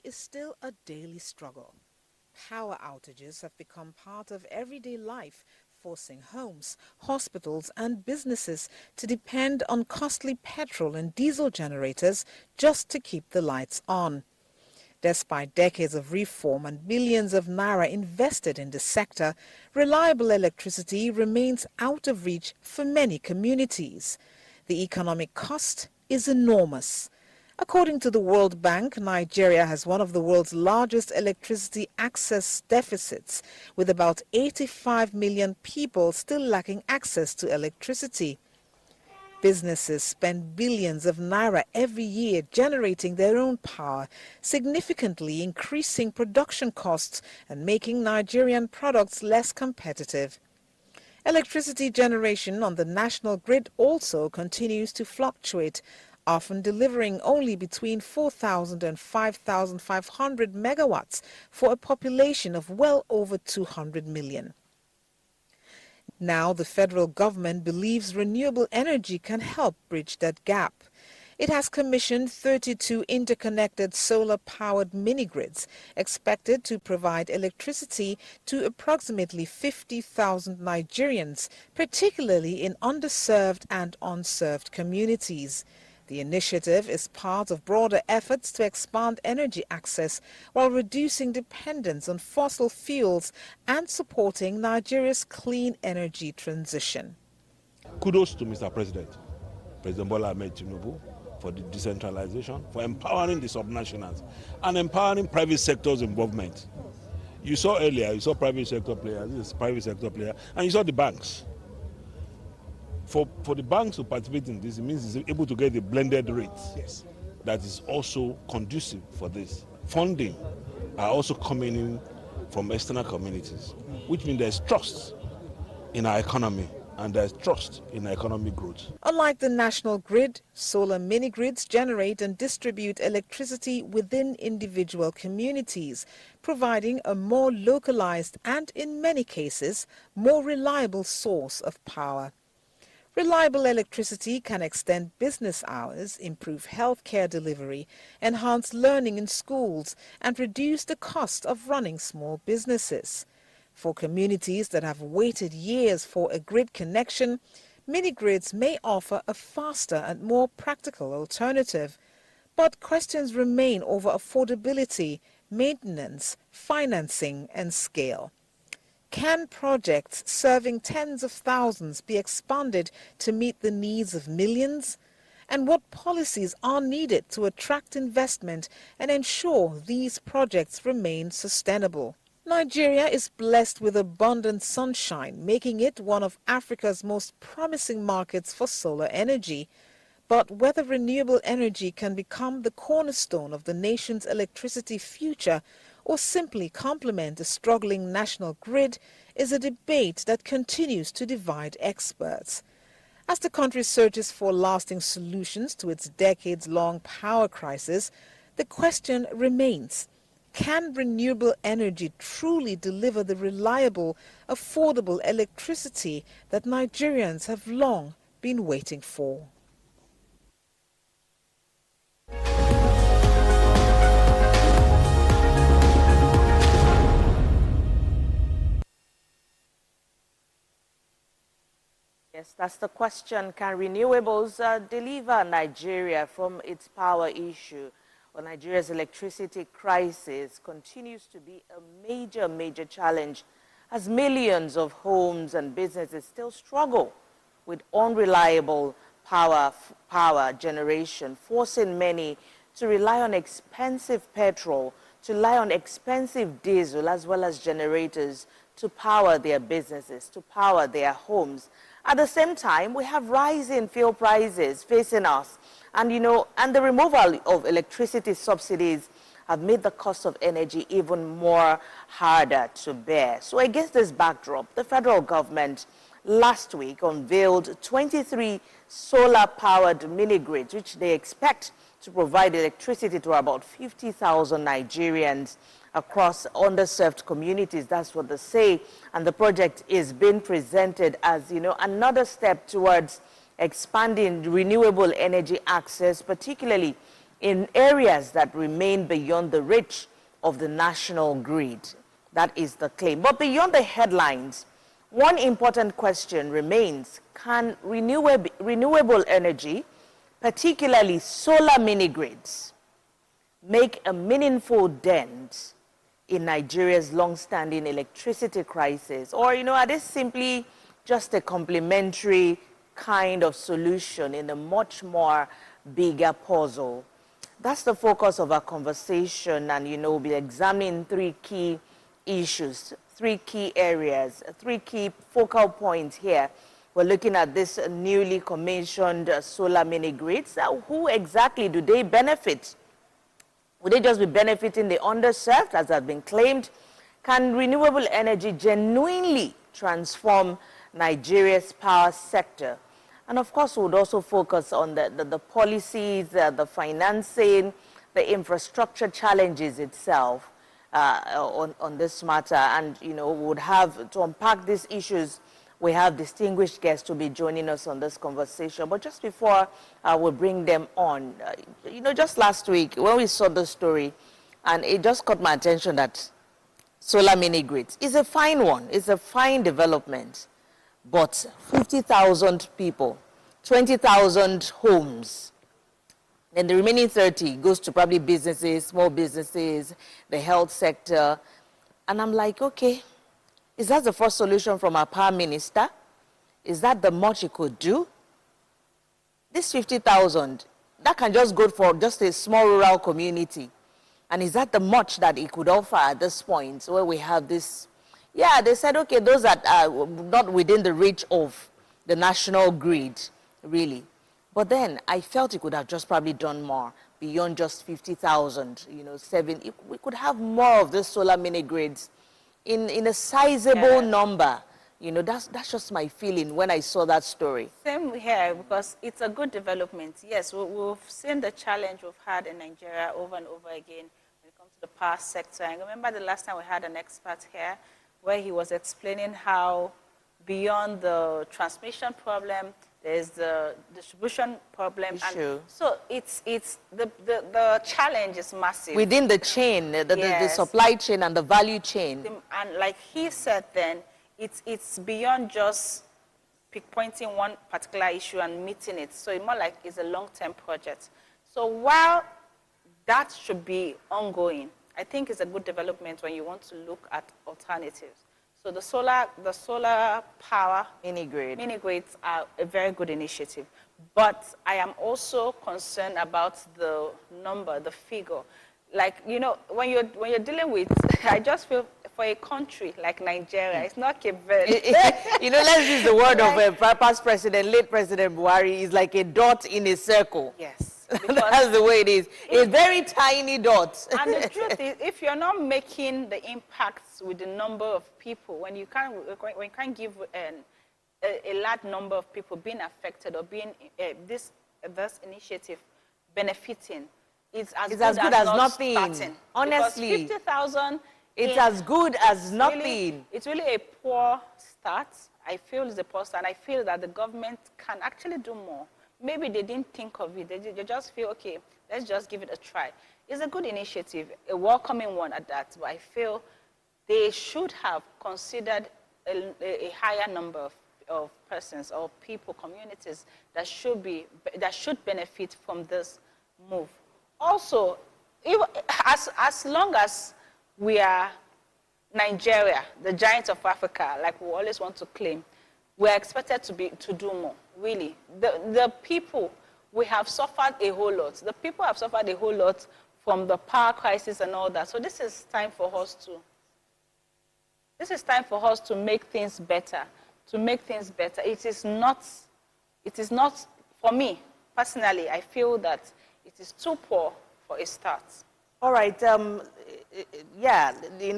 is still a daily struggle. Power outages have become part of everyday life, forcing homes, hospitals and businesses to depend on costly petrol and diesel generators just to keep the lights on. Despite decades of reform and millions of naira invested in the sector, reliable electricity remains out of reach for many communities. The economic cost is enormous. According to the World Bank, Nigeria has one of the world's largest electricity access deficits, with about 85 million people still lacking access to electricity. Businesses spend billions of naira every year generating their own power, significantly increasing production costs and making Nigerian products less competitive. Electricity generation on the national grid also continues to fluctuate, often delivering only between 4,000 and 5,500 megawatts for a population of well over 200 million. Now the federal government believes renewable energy can help bridge that gap. It has commissioned 32 interconnected solar-powered mini-grids expected to provide electricity to approximately 50,000 Nigerians, particularly in underserved and unserved communities. The initiative is part of broader efforts to expand energy access while reducing dependence on fossil fuels and supporting Nigeria's clean energy transition. Kudos to Mr. President Bola Ahmed Tinubu, for the decentralization, for empowering the subnationals and empowering private sector's involvement. You saw earlier, you saw private sector players, this is private sector player, and you saw the banks. For the banks to participate in this, it means it's able to get the blended rates. Yes. That is also conducive for this. Funding are also coming in from external communities, which means there's trust in our economy and there's trust in economic growth. Unlike the national grid, solar mini-grids generate and distribute electricity within individual communities, providing a more localized and, in many cases, more reliable source of power. Reliable electricity can extend business hours, improve healthcare delivery, enhance learning in schools, and reduce the cost of running small businesses. For communities that have waited years for a grid connection, mini-grids may offer a faster and more practical alternative. But questions remain over affordability, maintenance, financing, and scale. Can projects serving tens of thousands be expanded to meet the needs of millions? And what policies are needed to attract investment and ensure these projects remain sustainable? Nigeria is blessed with abundant sunshine, making it one of Africa's most promising markets for solar energy. But whether renewable energy can become the cornerstone of the nation's electricity future or simply complement a struggling national grid is a debate that continues to divide experts. As the country searches for lasting solutions to its decades-long power crisis, the question remains: can renewable energy truly deliver the reliable, affordable electricity that Nigerians have long been waiting for? Yes, that's the question. Can renewables deliver Nigeria from its power issue? Well, Nigeria's electricity crisis continues to be a major challenge as millions of homes and businesses still struggle with unreliable power generation, forcing many to rely on expensive petrol, to rely on expensive diesel, as well as generators to power their businesses, to power their homes. At the same time, we have rising fuel prices facing us. And, and the removal of electricity subsidies have made the cost of energy even more harder to bear. So against this backdrop, the federal government last week unveiled 23 solar-powered mini-grids, which they expect to provide electricity to about 50,000 Nigerians across underserved communities. That's what they say. And the project is being presented as, another step towards expanding renewable energy access, particularly in areas that remain beyond the reach of the national grid. That is the claim. But beyond the headlines, one important question remains: can renewable energy, particularly solar mini-grids, make a meaningful dent in Nigeria's long-standing electricity crisis? Or, are they simply just a complementary kind of solution in a much more bigger puzzle? That's the focus of our conversation, and, we'll be examining three key issues, three key areas, three key focal points here. We're looking at this newly commissioned solar mini-grids. Who exactly do they benefit? Would they just be benefiting the underserved, as has been claimed? Can renewable energy genuinely transform Nigeria's power sector? And of course, we would also focus on the policies, the financing, the infrastructure challenges itself on this matter. And, we would have to unpack these issues. We have distinguished guests to be joining us on this conversation. But just before we bring them on, just last week when we saw the story, and it just caught my attention that solar mini-grids is a fine one. It's a fine development. But 50,000 people, 20,000 homes, and the remaining 30 goes to probably businesses, small businesses, the health sector. And I'm like, okay, is that the first solution from our power minister? Is that the much he could do? This 50,000, that can just go for just a small rural community. And is that the much that he could offer at this point where we have this? Yeah, they said, okay, those that are not within the reach of the national grid, really. But then I felt he could have just probably done more beyond just 50,000, we could have more of these solar mini-grids in a sizable number. That's just my feeling when I saw that story. Same here, because it's a good development. Yes, we've seen the challenge we've had in Nigeria over and over again when it comes to the power sector. I remember the last time we had an expert here where he was explaining how beyond the transmission problem, there's the distribution problem. Issue. And so it's the challenge is massive. Within the chain, the supply chain and the value chain. And like he said then, it's beyond just pinpointing one particular issue and meeting it. So it's more like it's a long-term project. So while that should be ongoing, I think it's a good development when you want to look at alternatives. So the solar power mini-grids are a very good initiative. But I am also concerned about the number, the figure. Like, when you're dealing with, I just feel for a country like Nigeria, it's not Cape Verde. Let's use the word of past president, late President Buhari, is like a dot in a circle. Yes. That's the way it is. A very tiny dot. And the truth is, if you're not making the impacts with the number of people, when you can't give a large number of people being affected or being this initiative benefiting, it's as good as nothing. Starting. Honestly, 50,000. It's as good as nothing. It's really a poor start. I feel it's a poor start. I feel that the government can actually do more. Maybe they didn't think of it. They just feel, okay, let's just give it a try. It's a good initiative, a welcoming one at that. But I feel they should have considered a higher number of persons or people, communities that should benefit from this move. Also, as long as we are Nigeria, the giant of Africa, like we always want to claim, we are expected to do more, really. The people, we have suffered a whole lot. The people have suffered a whole lot from the power crisis and all that. So this is time for us to make things better, It is not, for me, personally, I feel that it is too poor for a start. All right, yeah,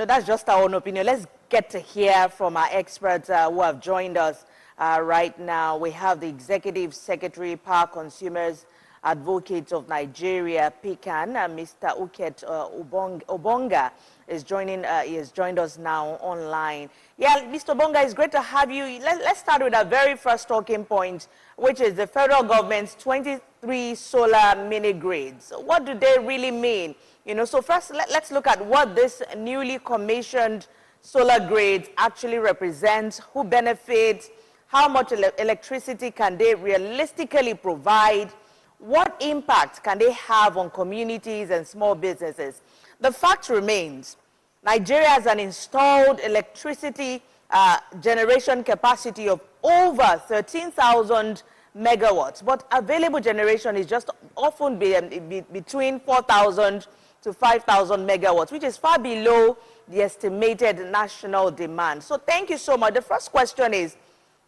that's just our own opinion. Let's get to hear from our experts who have joined us right now. We have the Executive Secretary, Power Consumers Advocate of Nigeria, PICAN, Mr. Uket Obonga, is he has joined us now online. Yeah, Mr. Obonga, it's great to have you. Let's start with our very first talking point, which is the federal government's 23 solar mini grids. What do they really mean? You know, so first let's look at what this newly commissioned solar grids actually represent, who benefits, how much electricity can they realistically provide, what impact can they have on communities and small businesses. The fact remains, Nigeria has an installed electricity generation capacity of over 13,000 megawatts, but available generation is just often between 4,000 to 5,000 megawatts, which is far below the estimated national demand. So thank you so much. The first question is,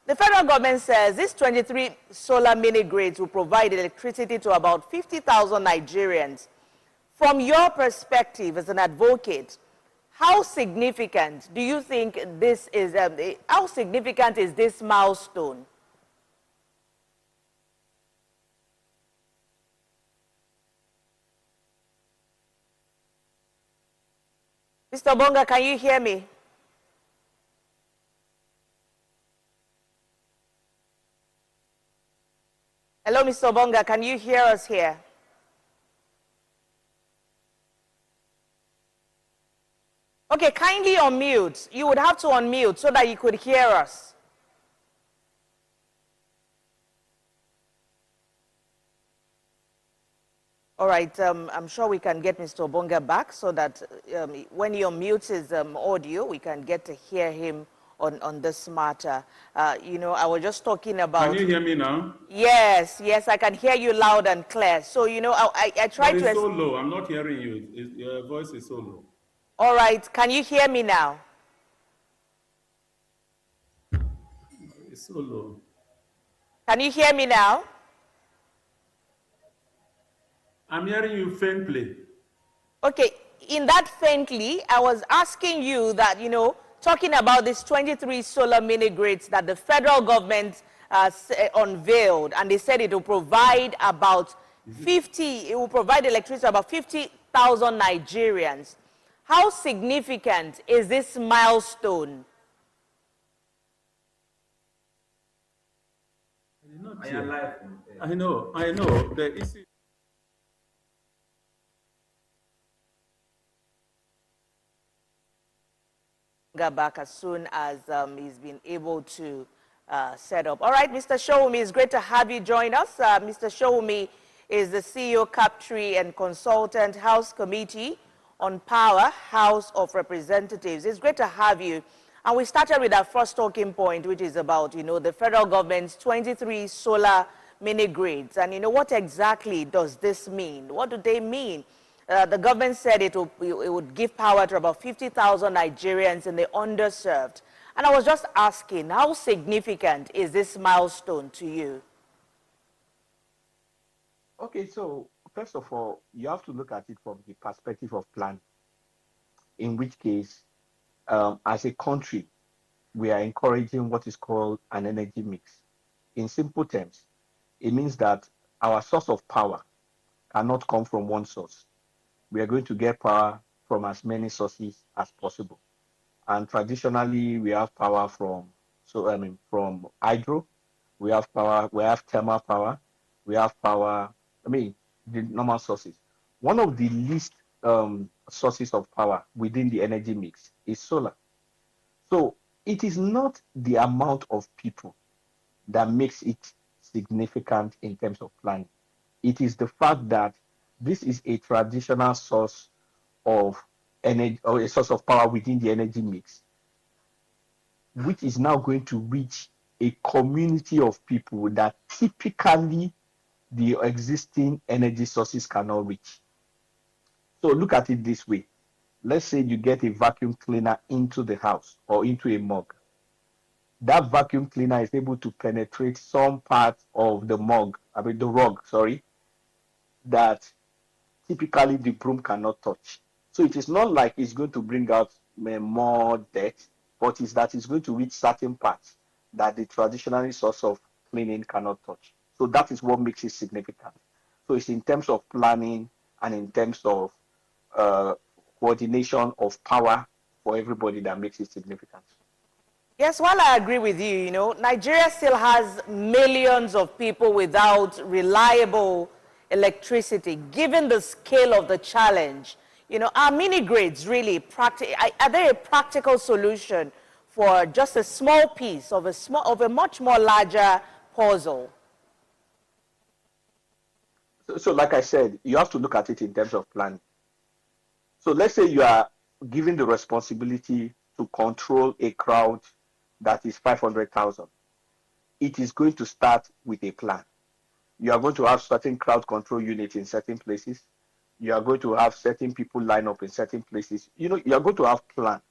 the federal government says these 23 solar mini grids will provide electricity to about 50,000 Nigerians. From your perspective as an advocate, how significant do you think this is? How significant is this milestone? Mr. Bonga, can you hear me? Hello, Mr. Bonga, can you hear us here? Okay, kindly unmute. You would have to unmute so that you could hear us. All right, I'm sure we can get Mr. Obonga back so that when he unmutes his audio, we can get to hear him on this matter. You know, I was just talking about... Can you hear me now? Yes, yes, I can hear you loud and clear. So, you know, I tried to... It's so low. I'm not hearing you. Your voice is so low. All right, can you hear me now? It's so low. Can you hear me now? I'm hearing you faintly. Okay, in that faintly, I was asking you that, you know, talking about these 23 solar mini grids that the federal government unveiled, and they said it will provide about it will provide electricity to about 50,000 Nigerians. How significant is this milestone? I know. The issue. Back as soon as he's been able to set up. All right, Mr. Showumi, it's great to have you join us. Mr. Showumi is the CEO, Captree and Consultant, House Committee on Power, House of Representatives. It's great to have you. And we started with our first talking point, which is about, you know, the federal government's 23 solar mini grids. And, you know, what exactly does this mean? What do they mean? The government said it would give power to about 50,000 Nigerians in the underserved. And I was just asking, how significant is this milestone to you? Okay, so first of all, you have to look at it from the perspective of planning, in which case, as a country, we are encouraging what is called an energy mix. In simple terms, it means that our source of power cannot come from one source. We are going to get power from as many sources as possible. And traditionally, we have power from hydro, we have power, we have thermal power, we have power, the normal sources. One of the least sources of power within the energy mix is solar. So it is not the amount of people that makes it significant in terms of planning. It is the fact that this is a traditional source of energy, or a source of power within the energy mix, which is now going to reach a community of people that typically the existing energy sources cannot reach. So look at it this way. Let's say you get a vacuum cleaner into the house or into a mug. That vacuum cleaner is able to penetrate some part of the rug, that typically the broom cannot touch. So it is not like it's going to bring out more dirt, but it's that it's going to reach certain parts that the traditional source of cleaning cannot touch. So that is what makes it significant. So it's in terms of planning and in terms of coordination of power for everybody that makes it significant. Yes, while I agree with you, you know, Nigeria still has millions of people without reliable electricity. Given the scale of the challenge, you know, are mini grids really are they a practical solution for just a small piece of a much more larger puzzle? So like I said, you have to look at it in terms of planning. So let's say you are given the responsibility to control a crowd that is 500,000. It is going to start with a plan. You are going to have certain crowd control units in certain places. You are going to have certain people line up in certain places. You know, you are going to have plan.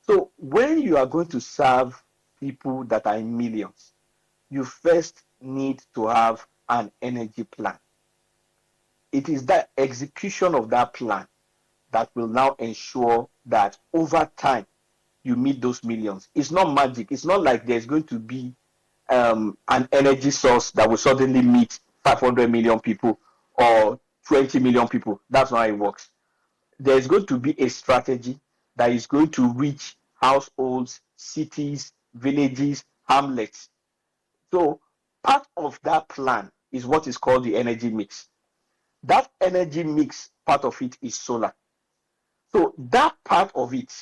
So when you are going to serve people that are in millions, you first need to have an energy plan. It is that execution of that plan that will now ensure that over time you meet those millions. It's not magic. It's not like there's going to be an energy source that will suddenly meet 500 million people or 20 million people. That's not how it works. There's going to be a strategy that is going to reach households, cities, villages, hamlets. So part of that plan is what is called the energy mix. That energy mix, part of it is solar. So that part of it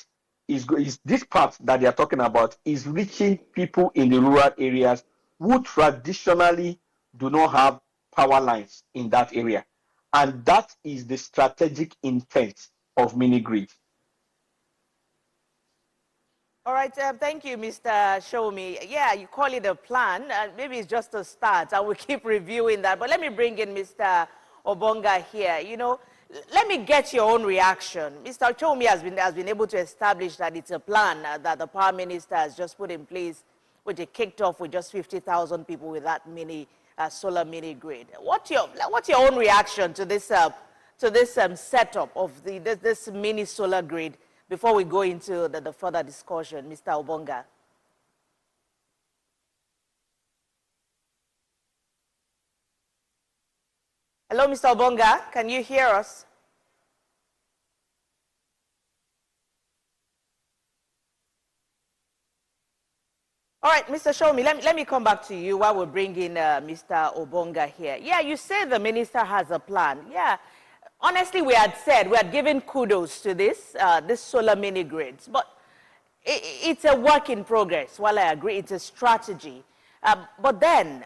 is this part that they are talking about is reaching people in the rural areas who traditionally do not have power lines in that area. And that is the strategic intent of mini grid. All right, thank you, Mr. Shomi. Yeah, you call it a plan. Maybe it's just a start. I will keep reviewing that. But let me bring in Mr. Obonga here. You know, let me get your own reaction. Mr. Shomi has been able to establish that it's a plan that the Power Minister has just put in place, which he kicked off with just 50,000 people with that solar mini grid. What's your own reaction to this setup of this mini solar grid before we go into the further discussion, Mr. Obonga? Hello, Mr. Obonga, can you hear us? All right, Mr. Shomi, let me come back to you while we bring in Mr. Obonga here. Yeah, you say the minister has a plan. Yeah, honestly, we had given kudos to this solar mini grids, but it's a work in progress. While I agree, it's a strategy. But then,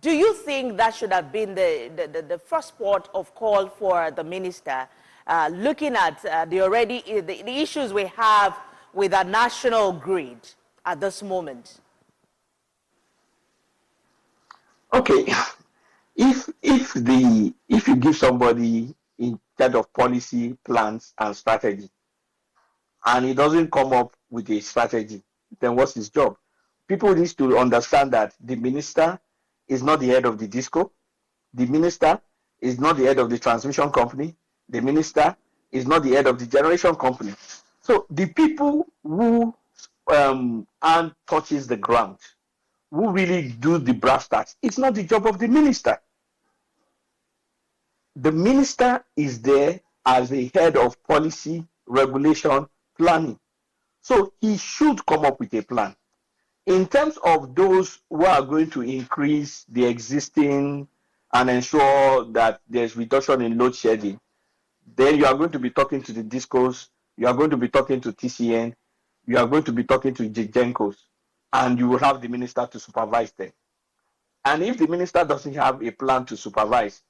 do you think that should have been the first port of call for the minister, looking at the issues we have with our national grid at this moment? Okay, if you give somebody in charge of policy, plans, and strategy, and he doesn't come up with a strategy, then what's his job? People need to understand that the minister is not the head of the disco. The minister is not the head of the transmission company. The minister is not the head of the generation company. So the people who hand touches the ground, who really do the brass tacks, it's not the job of the minister. The minister is there as the head of policy, regulation, planning. So he should come up with a plan. In terms of those who are going to increase the existing and ensure that there's reduction in load shedding, then you are going to be talking to the DISCOs, you are going to be talking to TCN, you are going to be talking to GENCOs, and you will have the minister to supervise them. And if the minister doesn't have a plan to supervise,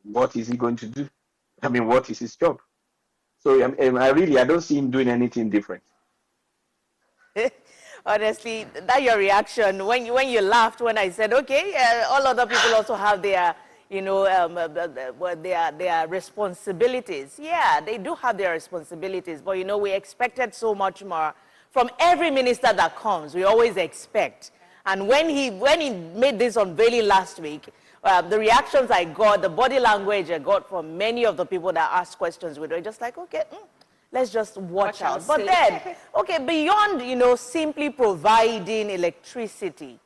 what is he going to do? I mean, what is his job? So I don't see him doing anything different. Honestly, that your reaction when you laughed when I said, okay, all other people also have their, their responsibilities. Yeah, they do have their responsibilities, but we expected so much more from every minister that comes. We always expect. And when he made this unveiling last week, the reactions I got, the body language I got from many of the people that asked questions, we were just like, okay, let's just watch out. But then, okay, beyond, simply providing electricity,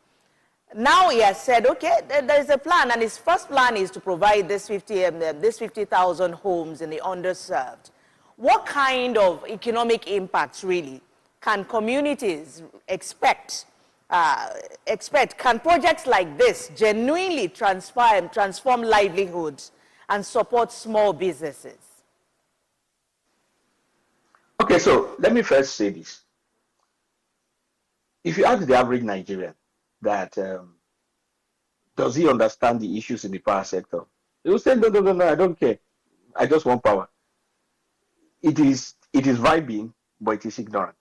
Now he has said, okay, there's a plan, and his first plan is to provide this 50,000 homes in the underserved. What kind of economic impacts, really, can communities expect? Can projects like this genuinely transform livelihoods and support small businesses? Okay, so let me first say this. If you ask the average Nigerian that does he understand the issues in the power sector, he will say, no, I don't care. I just want power. It is vibing, but it is ignorant.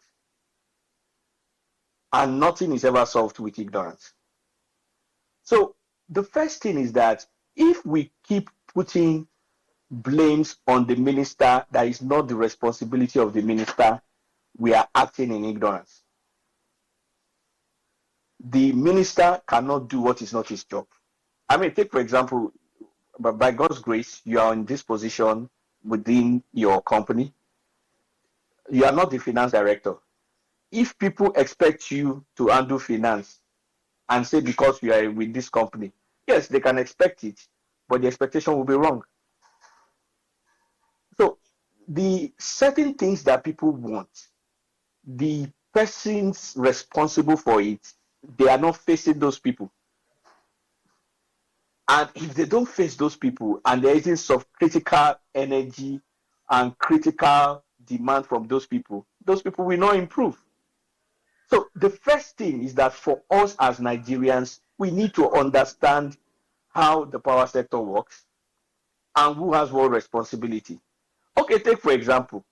And nothing is ever solved with ignorance. So the first thing is that if we keep putting blames on the minister that is not the responsibility of the minister, we are acting in ignorance. The minister cannot do what is not his job. I mean, take for example, by God's grace, you are in this position within your company. You are not the finance director. If people expect you to handle finance and say because you are with this company, yes, they can expect it, but the expectation will be wrong. So the certain things that people want, the persons responsible for it, they are not facing those people. And if they don't face those people and there isn't some critical energy and critical demand from those people will not improve. So the first thing is that for us as Nigerians, we need to understand how the power sector works and who has what responsibility. Okay, take for example,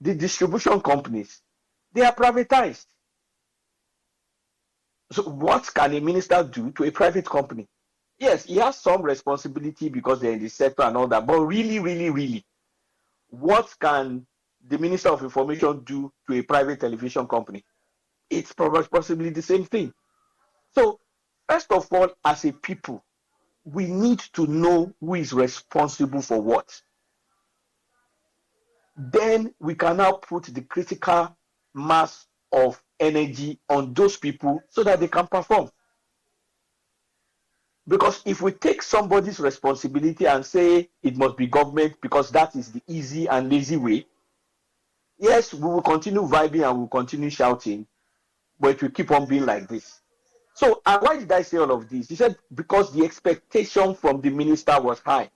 the distribution companies, they are privatized. So what can a minister do to a private company? Yes, he has some responsibility because they're in the sector and all that, but really, what can the Minister of Information do to a private television company? It's possibly the same thing. So, first of all, as a people, we need to know who is responsible for what. Then we can now put the critical mass of energy on those people so that they can perform. Because if we take somebody's responsibility and say it must be government because that is the easy and lazy way, yes, we will continue vibing and we'll continue shouting, but it will keep on being like this. So, and why did I say all of this? He said, because the expectation from the minister was high.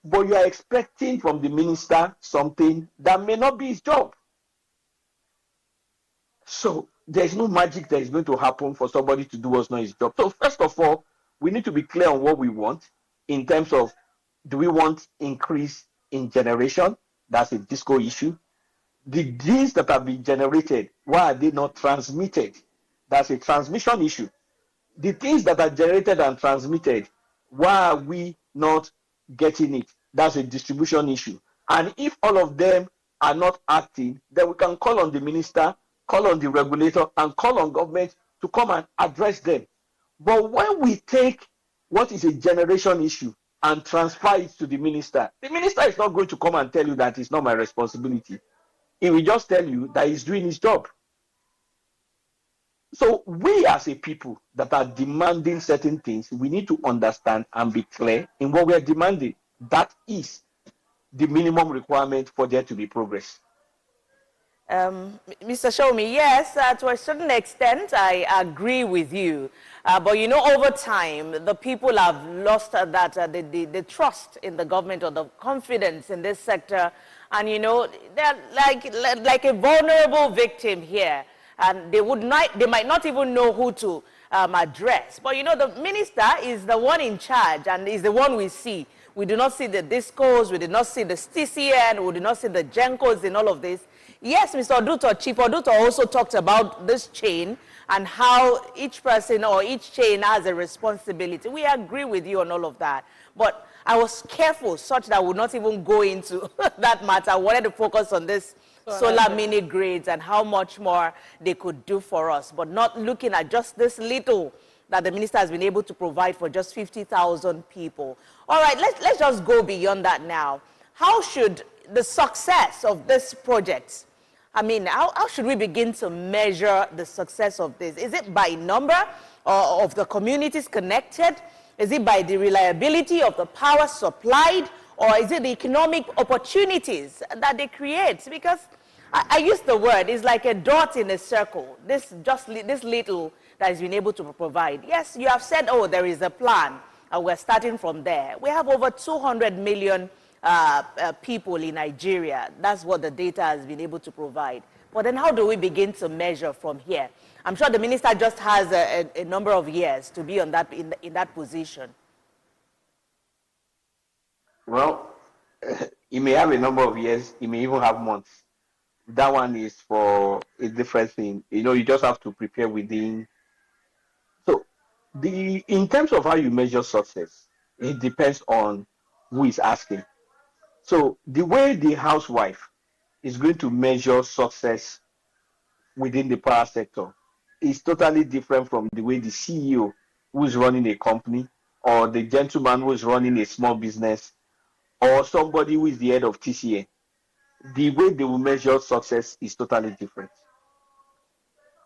But you are expecting from the minister something that may not be his job. So, there's no magic that is going to happen for somebody to do what's not his job. So, first of all, we need to be clear on what we want in terms of, do we want increase in generation? That's a disco issue. The things that have been generated, why are they not transmitted? That's a transmission issue. The things that are generated and transmitted, why are we not getting it? That's a distribution issue. And if all of them are not acting, then we can call on the minister, call on the regulator, and call on government to come and address them. But when we take what is a generation issue and transfer it to the minister is not going to come and tell you that it's not my responsibility. He will just tell you that he's doing his job. So we as a people that are demanding certain things, we need to understand and be clear in what we are demanding. That is the minimum requirement for there to be progress. Mr. Shomi, yes, to a certain extent, I agree with you. But, you know, over time, the people have lost the trust in the government or the confidence in this sector. And, you know, they're like a vulnerable victim here. And they might not even know who to address. But, you know, the minister is the one in charge and is the one we see. We do not see the discos, we did not see the TCN, we did not see the GENCOs in all of this. Yes, Mr. Oduto, Chief Oduto also talked about this chain and how each person or each chain has a responsibility. We agree with you on all of that. But I was careful such that I would not even go into that matter. I wanted to focus on this solar mini grids and how much more they could do for us, but not looking at just this little that the minister has been able to provide for just 50,000 people. All right, let's just go beyond that now. How should the success of this project, I mean, how should we begin to measure the success of this? Is it by number of the communities connected? Is it by the reliability of the power supplied? Or is it the economic opportunities that they create? Because I use the word, it's like a dot in a circle. This little that has been able to provide. Yes, you have said, oh, there is a plan, and we're starting from there. We have over 200 million people in Nigeria. That's what the data has been able to provide. But then how do we begin to measure from here? I'm sure the minister just has a number of years to be on that, in that position. Well, he may have a number of years, he may even have months. That one is for a different thing. You know, you just have to prepare within. So, in terms of how you measure success, it depends on who is asking. So, the way the housewife is going to measure success within the power sector is totally different from the way the CEO who is running a company, or the gentleman who is running a small business, or somebody who is the head of TCN. The way they will measure success is totally different.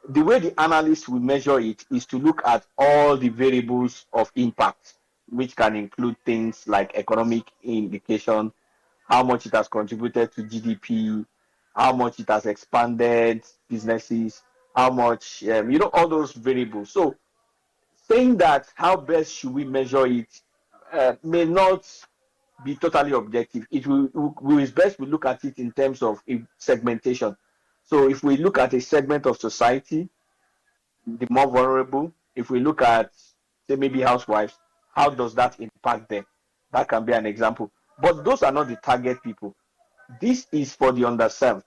The way the analysts will measure it is to look at all the variables of impact, which can include things like economic indication, how much it has contributed to GDP, how much it has expanded businesses, how much, all those variables. So saying that how best should we measure it may not be totally objective. It is best we look at it in terms of segmentation. So if we look at a segment of society, the more vulnerable, if we look at, say, maybe housewives, how does that impact them? That can be an example. But those are not the target people. This is for the underserved.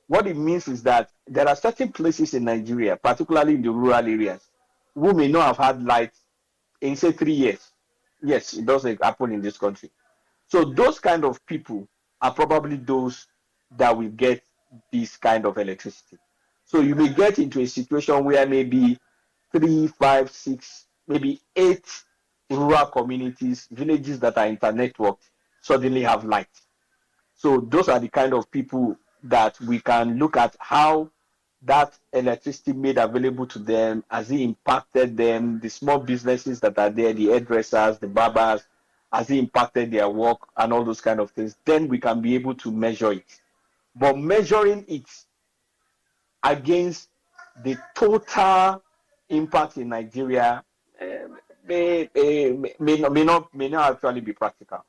What it means is that there are certain places in Nigeria, particularly in the rural areas, who may not have had light in, say, 3 years. Yes, it does happen in this country. So those kind of people are probably those that will get this kind of electricity. So you may get into a situation where maybe 3, 5, 6, maybe 8 rural communities, villages that are internetworked suddenly have light. So those are the kind of people that we can look at how that electricity made available to them, has it impacted them, the small businesses that are there, the hairdressers, the barbers, has it impacted their work and all those kind of things. Then we can be able to measure it. But measuring it against the total impact in Nigeria may not actually be practical.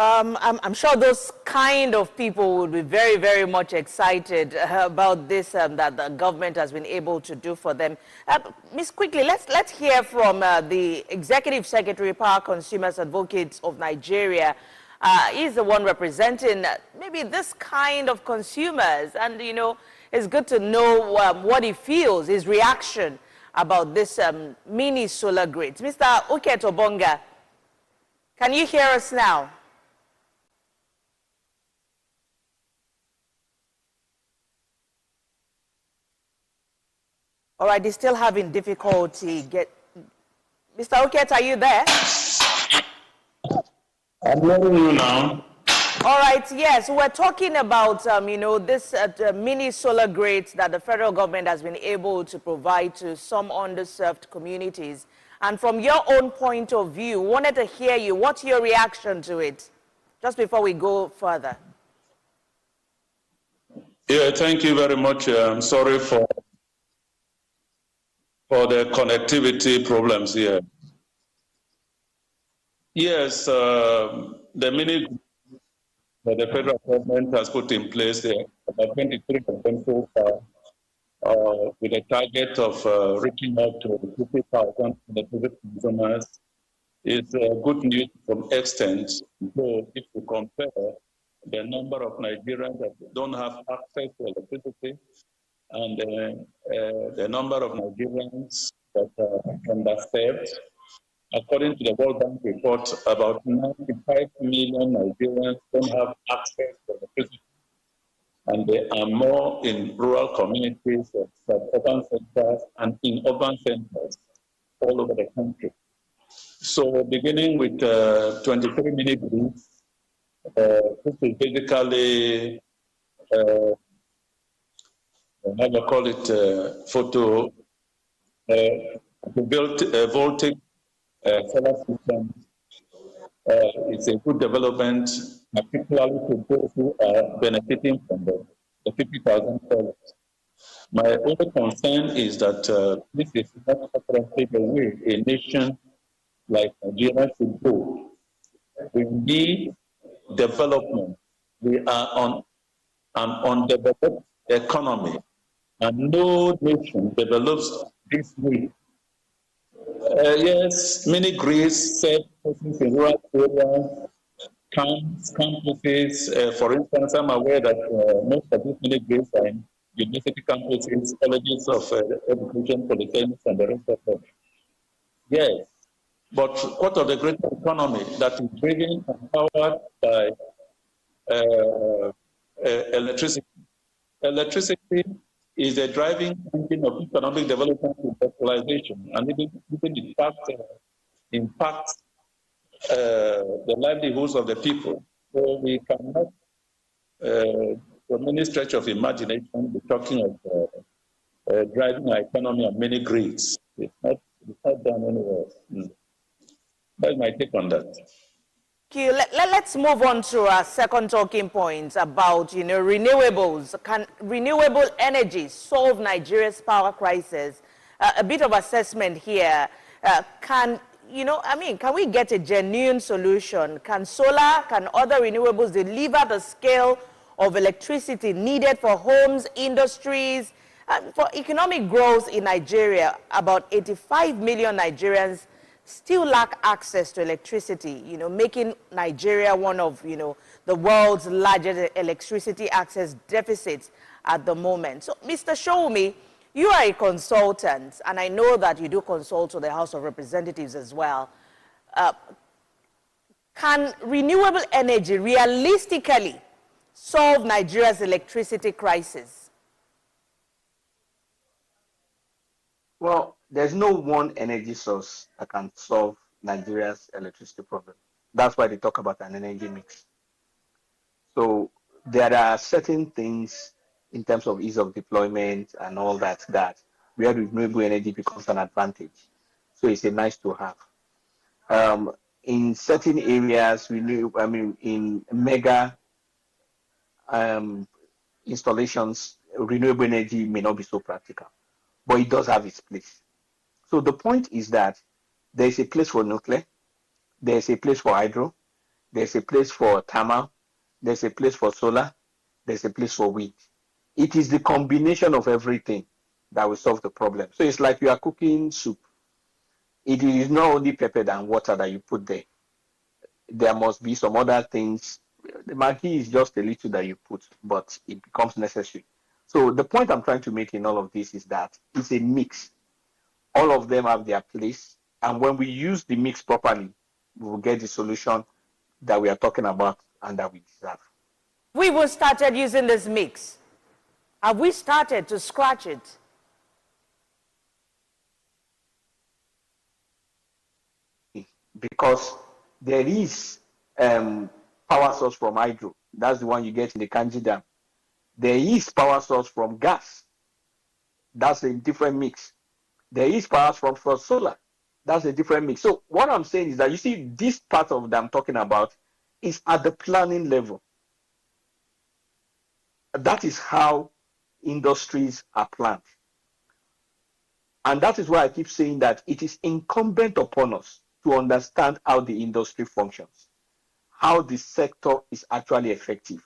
I'm sure those kind of people would be very, very much excited about this that the government has been able to do for them. Ms. Quickly, let's hear from the Executive Secretary, Power Consumers Advocates of Nigeria. He's the one representing maybe this kind of consumers, and it's good to know what he feels, his reaction about this mini solar grids. Mr. Uket Obonga, can you hear us now? All right, they're still having difficulty. Mr. Uket, are you there? I'm hearing you now. All right, yes, we're talking about, this mini solar grids that the federal government has been able to provide to some underserved communities. And from your own point of view, wanted to hear you. What's your reaction to it? Just before we go further. Yeah, thank you very much. I'm sorry for the connectivity problems here. Yes, the mini that the federal government has put in place there, about 23 of them so far, with a target of reaching out to 50,000 electricity consumers, is good news from extent. So if you compare the number of Nigerians that don't have access to electricity and the number of Nigerians that are underserved, according to the World Bank report, about 95 million Nigerians don't have access to electricity. And they are more in rural communities, suburban centers, and in urban centers all over the country. So beginning with 23 mini grids, this is basically how do you call it, to build voltaic solar systems. It's a good development, particularly to those who are benefiting from the $50,000. My only concern is that this is not apparently the way a nation like Nigeria should go. We need development. We are on an undeveloped economy, and no nation develops this way. Yes, many grids set in rural areas, campuses. For instance, I'm aware that most of these mini grids are in university campuses, colleges of education, polytechnics, and the rest of them. Yes, but what of the great economy that is driven and powered by electricity? Electricity is a driving engine of economic development and industrialization, and even impacts the livelihoods of the people. So we cannot, from any stretch of imagination, be talking of driving our economy on many grids. It's not done anywhere. That's my take on that. Let's move on to our second talking point about, renewables. Can renewable energy solve Nigeria's power crisis? A bit of assessment here. Can we get a genuine solution? Can solar, can other renewables deliver the scale of electricity needed for homes, industries, for economic growth in Nigeria? About 85 million Nigerians still lack access to electricity, making Nigeria one of, the world's largest electricity access deficits at the moment. So, Mr. Showunmi, you are a consultant, and I know that you do consult to the House of Representatives as well. Can renewable energy realistically solve Nigeria's electricity crisis? Well, there's no one energy source that can solve Nigeria's electricity problem. That's why they talk about an energy mix. So there are certain things in terms of ease of deployment and all that where renewable energy becomes an advantage. So it's a nice to have. In certain areas, in mega installations, renewable energy may not be so practical, but it does have its place. So the point is that there's a place for nuclear, there's a place for hydro, there's a place for thermal, there's a place for solar, there's a place for wind. It is the combination of everything that will solve the problem. So it's like you are cooking soup. It is not only pepper and water that you put there. There must be some other things. The Maggi is just a little that you put, but it becomes necessary. So the point I'm trying to make in all of this is that it's a mix. All of them have their place. And when we use the mix properly, we will get the solution that we are talking about and that we deserve. We will started using this mix. Have we started to scratch it? Because there is power source from hydro. That's the one you get in the Kanji Dam. There is power source from gas. That's a different mix. There is power from solar. That's a different mix. So what I'm saying is that, you see, this part of that I'm talking about is at the planning level. That is how industries are planned. And that is why I keep saying that it is incumbent upon us to understand how the industry functions, how the sector is actually effective.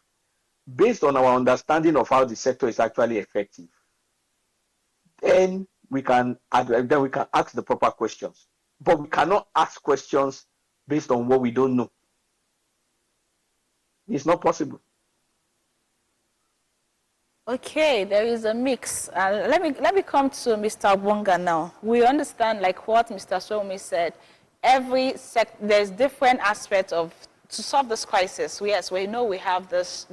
Based on our understanding of how the sector is actually effective, then we can ask the proper questions. But we cannot ask questions based on what we don't know. It's not possible. Okay, there is a mix. Let me come to Mr. Obonga now. We understand, like what Mr. Showunmi said, there's different aspects to solve this crisis. Yes, we know we have this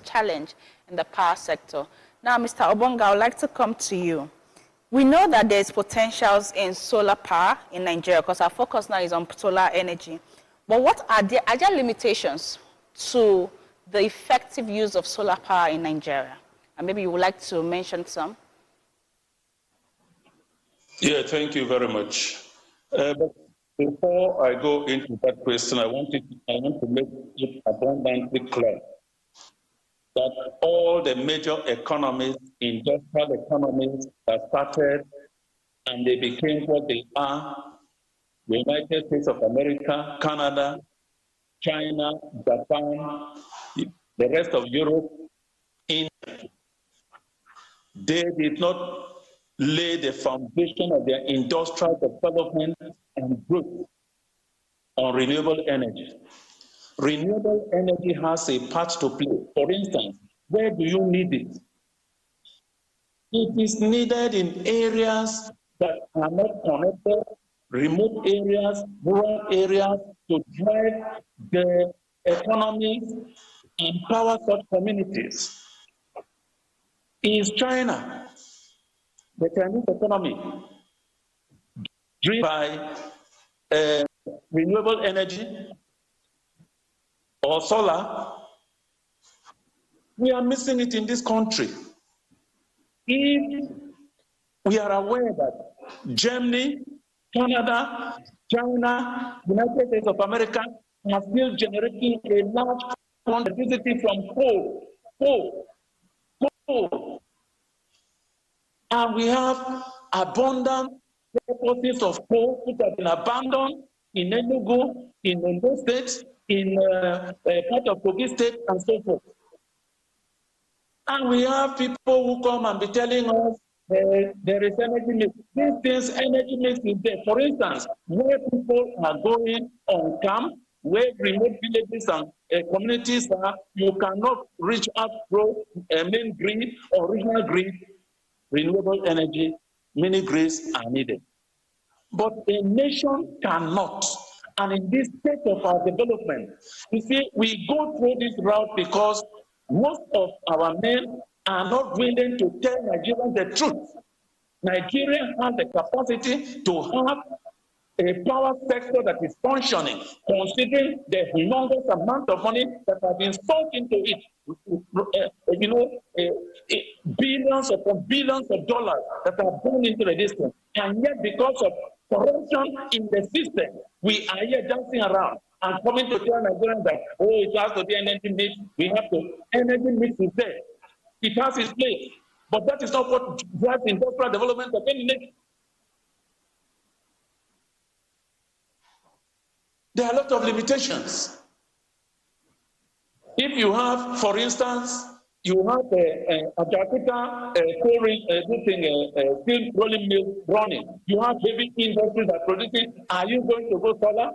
challenge in the power sector. Now, Mr. Obonga, I would like to come to you. We know that there's potentials in solar power in Nigeria because our focus now is on solar energy. But what are there limitations to the effective use of solar power in Nigeria? And maybe you would like to mention some. Yeah, thank you very much. But before I go into that question, I want to make it abundantly clear that all the major economies, industrial economies that started and they became what they are, the United States of America, Canada, China, Japan, the rest of Europe, they did not lay the foundation of their industrial development and growth on renewable energy. Renewable energy has a part to play. For instance, where do you need it? It is needed in areas that are not connected, remote areas, rural areas, to drive the economies and empower such communities. Is China, the Chinese economy, driven by renewable energy or solar? We are missing it in this country. If we are aware that Germany, Canada, China, United States of America are still generating a large quantity from coal, and we have abundant deposits of coal which have been abandoned in Enugu, in Ondo State, in part of Kogi State, and so forth. And we have people who come and be telling us there is energy mix. These things, energy mix is there. For instance, where people are going on camp, where remote villages and communities are, you cannot reach out through a main grid or regional grid. Renewable energy, mini grids are needed. But a nation cannot. And in this state of our development, you see, we go through this route because most of our men are not willing to tell Nigerians the truth. Nigeria has the capacity to have a power sector that is functioning, considering the humongous amount of money that has been sunk into it. Billions upon billions of dollars that are gone into the distance. And yet, because of corruption in the system, we are here dancing around and coming to tell Nigerians that, oh, it has to be an energy mix. We have to, energy mix is there. It has its place. But that is not what drives industrial development of any nation. There are a lot of limitations. If you have, for instance, you have a Jakarta steel rolling mill running. You have heavy industries that are producing. Are you going to go solar?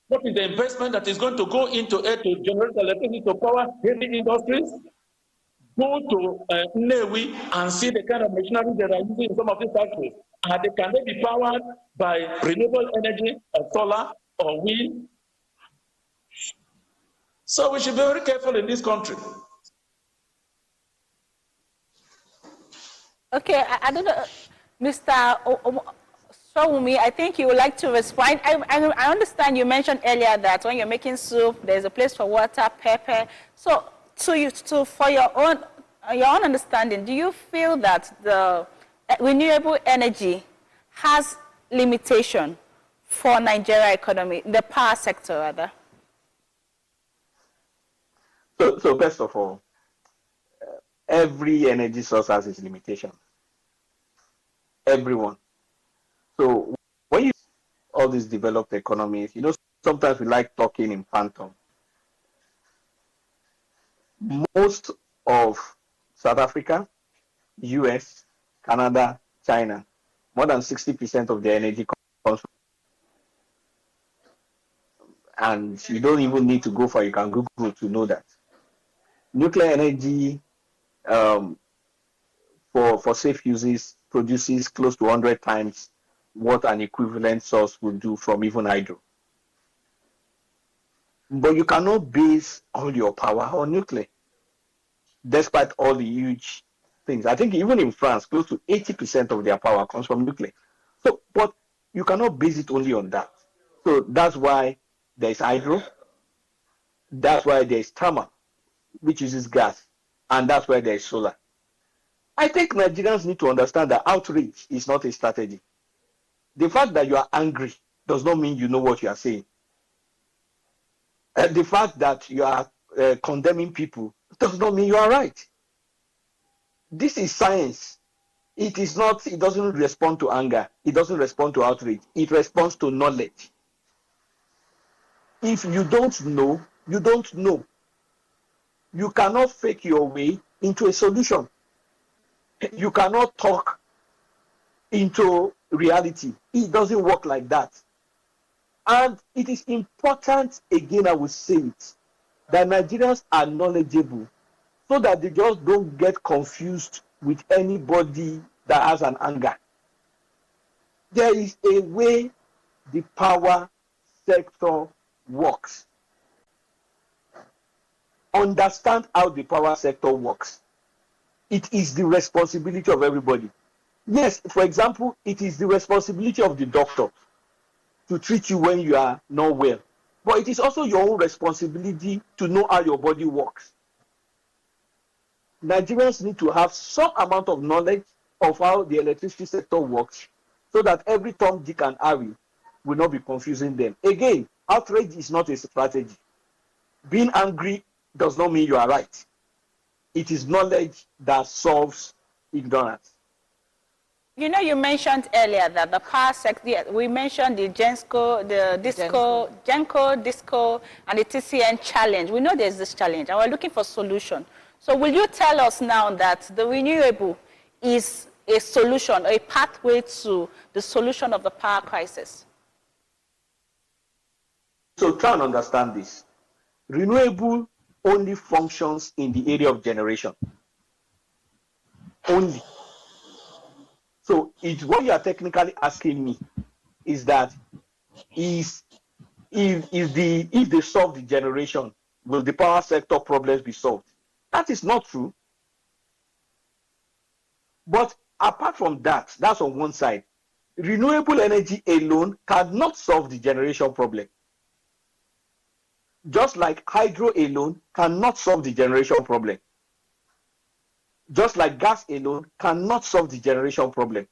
What is the investment that is going to go into it to generate electricity to power heavy industries? Go to Nnewi and see the kind of machinery that are using in some of these factories. Can they be powered by renewable energy or solar or wind? So we should be very careful in this country. Okay, I don't know, Mr. Sowunmi, I think you would like to respond. I understand you mentioned earlier that when you're making soup, there's a place for water, pepper. So for your own understanding, do you feel that the renewable energy has limitation for Nigeria economy, the power sector rather? So first of all, every energy source has its limitation. Everyone. So when you all these developed economies, sometimes we like talking in phantom. Most of South Africa, US, Canada, China, more than 60% of their energy comes from, and you don't even need to go for it. You can Google to know that. Nuclear energy for safe uses produces close to 100 times what an equivalent source would do from even hydro. But you cannot base all your power on nuclear, despite all the huge things. I think even in France, close to 80% of their power comes from nuclear. So, but you cannot base it only on that. So that's why there's hydro, That's why there's thermal, which uses gas, and that's why there's solar. I think Nigerians need to understand that outrage is not a strategy. The fact that you are angry does not mean you know what you are saying. The fact that you are condemning people does not mean you are right. This is science. It is not, it doesn't respond to anger. It doesn't respond to outrage. It responds to knowledge. If you don't know, you don't know. You cannot fake your way into a solution. You cannot talk into reality. It doesn't work like that. And it is important, again, I will say it, that Nigerians are knowledgeable so that they just don't get confused with anybody that has an anger. There is a way the power sector works. Understand how the power sector works. It is the responsibility of everybody. Yes, for example, it is the responsibility of the doctor to treat you when you are not well. But it is also your own responsibility to know how your body works. Nigerians need to have some amount of knowledge of how the electricity sector works so that every Tom, Dick, and Harry will not be confusing them. Again, outrage is not a strategy. Being angry does not mean you are right. It is knowledge that solves ignorance. You know, you mentioned earlier that the power sector, we mentioned the GENCO, the GENCO, DISCO, and the TCN challenge. We know there's this challenge, and we're looking for solution. So will you tell us now that the renewable is a solution, a pathway to the solution of the power crisis? So try and understand this. Renewable only functions in the area of generation. Only. So what you are technically asking me is that if they solve the generation, will the power sector problems be solved? That is not true. But apart from that, that's on one side. Renewable energy alone cannot solve the generation problem. Just like hydro alone cannot solve the generation problem. Just like gas alone cannot solve the generation problem.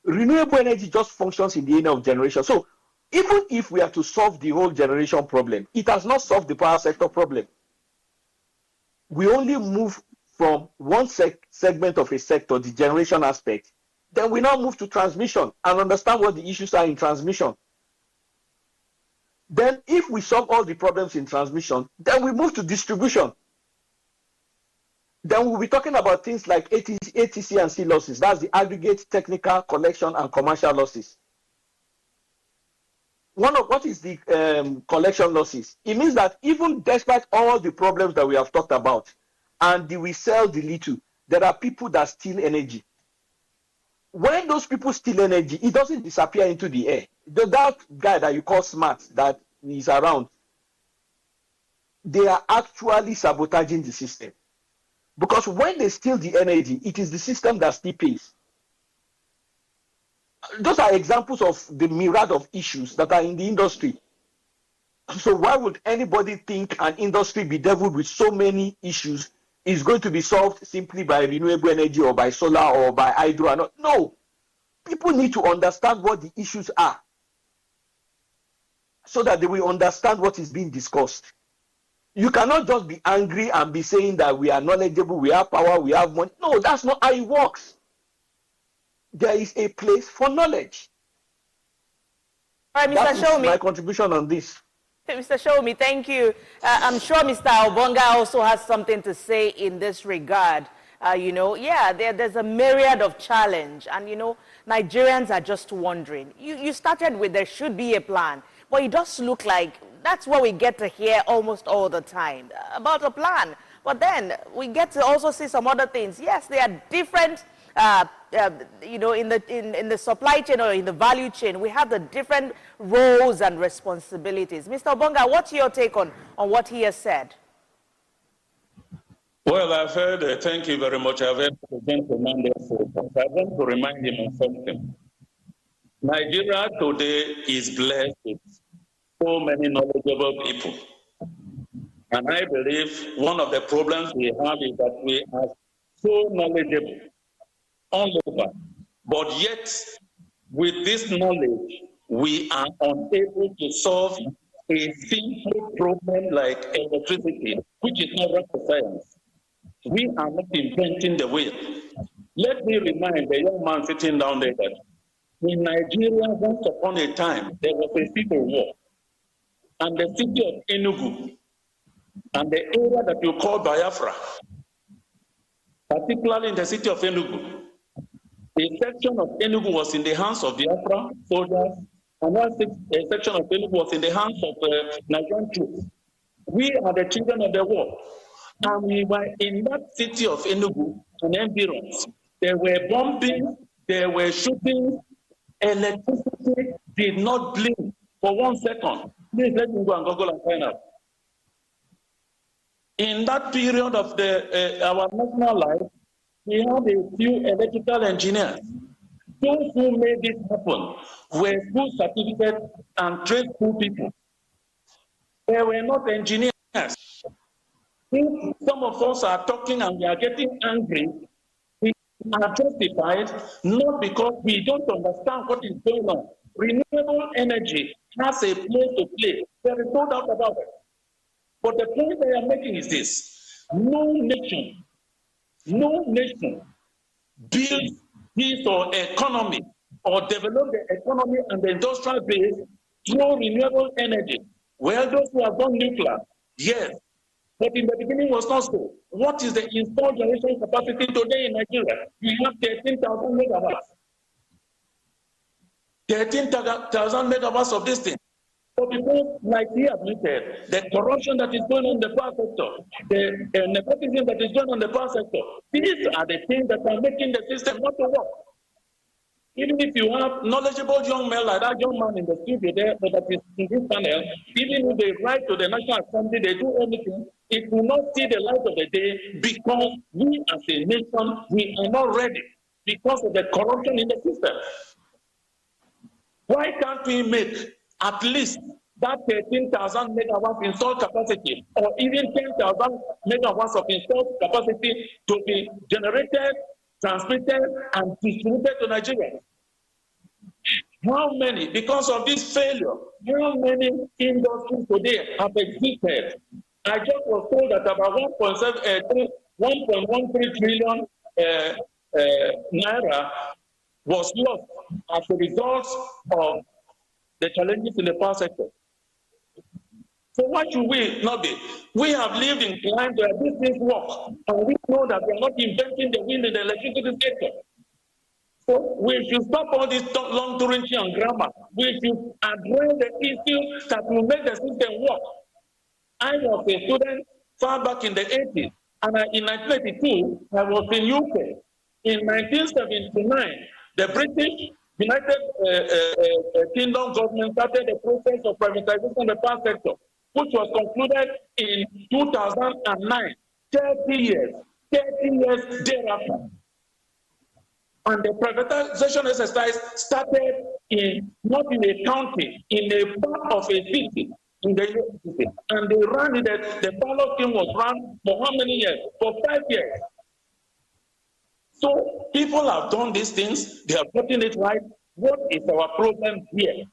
Renewable energy just functions in the area of generation. So even if we are to solve the whole generation problem, it has not solved the power sector problem. We only move from one segment of a sector, the generation aspect, then we now move to transmission and understand what the issues are in transmission. Then if we solve all the problems in transmission, then we move to distribution. Then we'll be talking about things like ATC and C losses. That's the aggregate, technical, collection, and commercial losses. What is the collection losses? It means that even despite all the problems that we have talked about, and we sell the little, there are people that steal energy. When those people steal energy, it doesn't disappear into the air. That guy that you call smart that is around, they are actually sabotaging the system. Because when they steal the energy, it is the system that still pays. Those are examples of the myriad of issues that are in the industry. So why would anybody think an industry bedeviled with so many issues is going to be solved simply by renewable energy or by solar or by hydro? No. People need to understand what the issues are so that they will understand what is being discussed. You cannot just be angry and be saying that we are knowledgeable, we have power, we have money. No, that's not how it works. There is a place for knowledge. All right, Mr. That Shomi. is my contribution on this. Mr. Shomi, thank you. I'm sure Mr. Obonga also has something to say in this regard. There's a myriad of challenge, and Nigerians are just wondering. You started with there should be a plan, but it does look like that's what we get to hear almost all the time, about a plan. But then we get to also see some other things. Yes, there are different, in the supply chain or in the value chain, we have the different roles and responsibilities. Mr. Obonga, what's your take on what he has said? Well, I've heard, thank you very much. I've heard the gentleman therefore, but I want to remind him of something. Nigeria today is blessed with so many knowledgeable people. And I believe one of the problems we have is that we are so knowledgeable all over, but yet with this knowledge, we are unable to solve a simple problem like electricity, which is not rocket science. We are not inventing the wheel. Let me remind the young man sitting down there that in Nigeria, once upon a time, there was a civil war. And the city of Enugu and the area that you call Biafra, particularly in the city of Enugu, a section of Enugu was in the hands of Biafra soldiers, and one section of Enugu was in the hands of Nigerian troops. We are the children of the war. And we were in that city of Enugu and environs. There were bombings, there were shootings, electricity did not blink for 1 second. Please let me go and Google and find out. In that period of our national life, we had a few electrical engineers. Those who made this happen were school certificate and trade school people. They were not engineers. If some of us are talking and we are getting angry, we are justified not because we don't understand what is going on. Renewable energy has a place to play. There is no doubt about it. But the point I am making is this: no nation builds this or economy or develop the economy and the industrial base through renewable energy. Well, those who have done nuclear, yes, but in the beginning was not so. What is the installed generation capacity today in Nigeria? We have 13,000 megawatts. 13,000 megawatts of this thing. So because, like he admitted, the corruption that is going on in the power sector, the nepotism that is going on in the power sector, these are the things that are making the system not to work. Even if you have knowledgeable young men like that young man in the studio there, but that is in this panel, even if they write to the National Assembly, they do anything, it will not see the light of the day because we as a nation, we are not ready because of the corruption in the system. Why can't we make at least that 13,000 megawatts installed capacity or even 10,000 megawatts of installed capacity to be generated, transmitted, and distributed to Nigeria? How many, because of this failure, how many industries today have existed? I just was told that about 1.13 trillion naira was lost as a result of the challenges in the power sector. So why should we not be? We have lived in climes where these things work, and we know that we are not inventing the wheel in the electricity sector. So we should stop all this long Turancy and grammar. We should address the issues that will make the system work. I was a student far back in the 80s, and in 1982, I was in UK. In 1979, the British United Kingdom government started the process of privatization of the power sector, which was concluded in 2009, 30 years thereafter. And the privatization exercise started not in a county, in a part of a city, in the city. And they ran it, the ballot scheme was run for how many years? For 5 years. So people have done these things, they have gotten it right. What is our problem here?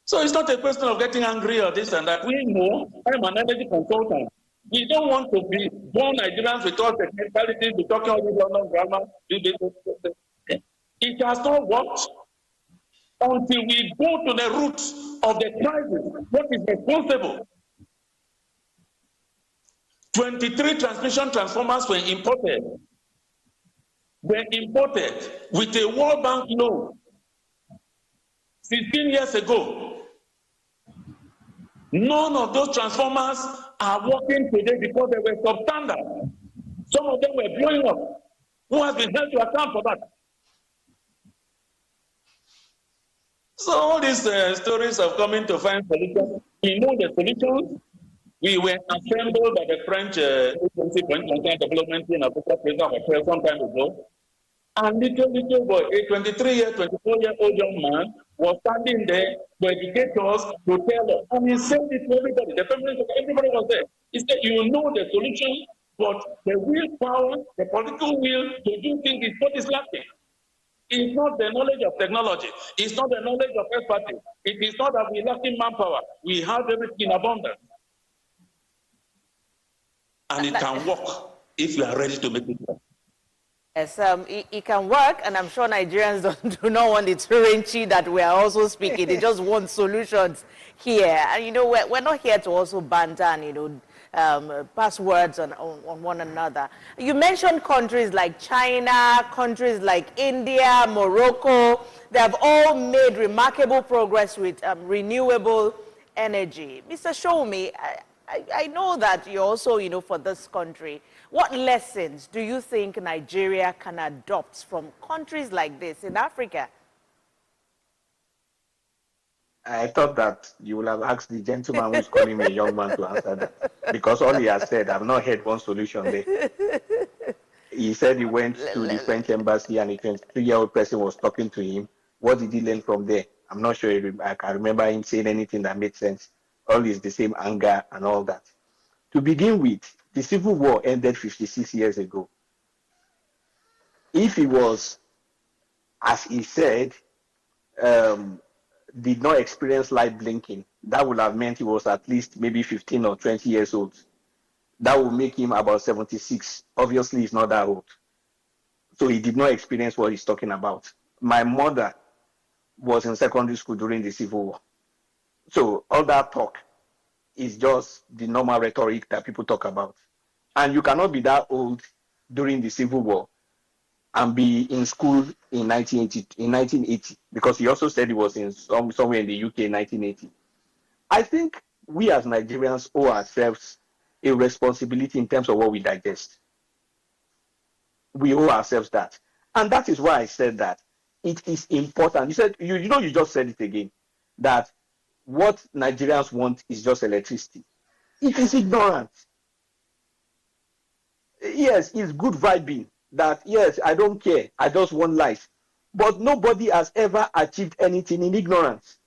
So it's not a question of getting angry or this and that. We know, I'm an energy consultant. We don't want to be born Nigerians with all technicalities, be talking all this London grammar. It has not worked until we go to the roots of the crisis. What is responsible? 23 transmission transformers were imported with a World Bank loan 16 years ago. None of those transformers are working today because they were substandard. Some of them were blowing up. Who has been held to account for that? So all these stories of coming to find solutions, we know the solutions. We were assembled by the French Agency for International Development in Africa, some time ago. And little boy, a 23-year, 24-year-old young man was standing there to educate us, to tell us, and he said it to everybody. The feminists, everybody was there. He said, you know the solution, but the willpower, the political will to do things is what is lacking. It's not the knowledge of technology. It's not the knowledge of expertise. It is not that we're lacking manpower. We have everything in abundance. And it can work if we are ready to make it work. Yes, it can work, and I'm sure Nigerians do not want the Turanchi that we are also speaking. They just want solutions here. And, you know, we're not here to also banter and, you know, pass words on one another. You mentioned countries like China, countries like India, Morocco. They have all made remarkable progress with renewable energy. Mr. Shomi, I know that you're also, you know, for this country. What lessons do you think Nigeria can adopt from countries like this in Africa? I thought that you would have asked the gentleman who's calling me a young man to answer that. Because all he has said, I've not heard one solution there. He said he went to the French embassy and a 23-year-old person was talking to him. What did he learn from there? I'm not sure I can remember him saying anything that made sense. All is the same anger and all that. To begin with, the Civil War ended 56 years ago. If he was, as he said, did not experience light blinking, that would have meant he was at least maybe 15 or 20 years old. That would make him about 76. Obviously, he's not that old. So he did not experience what he's talking about. My mother was in secondary school during the Civil War. So all that talk is just the normal rhetoric that people talk about. And you cannot be that old during the Civil War and be in school in 1980, because he also said he was in somewhere in the UK in 1980. I think we as Nigerians owe ourselves a responsibility in terms of what we digest. We owe ourselves that. And that is why I said that it is important. You said, you know, you just said it again, that what Nigerians want is just electricity. It is ignorant. Yes, it's good vibing that, yes, I don't care, I just want life. But nobody has ever achieved anything in ignorance.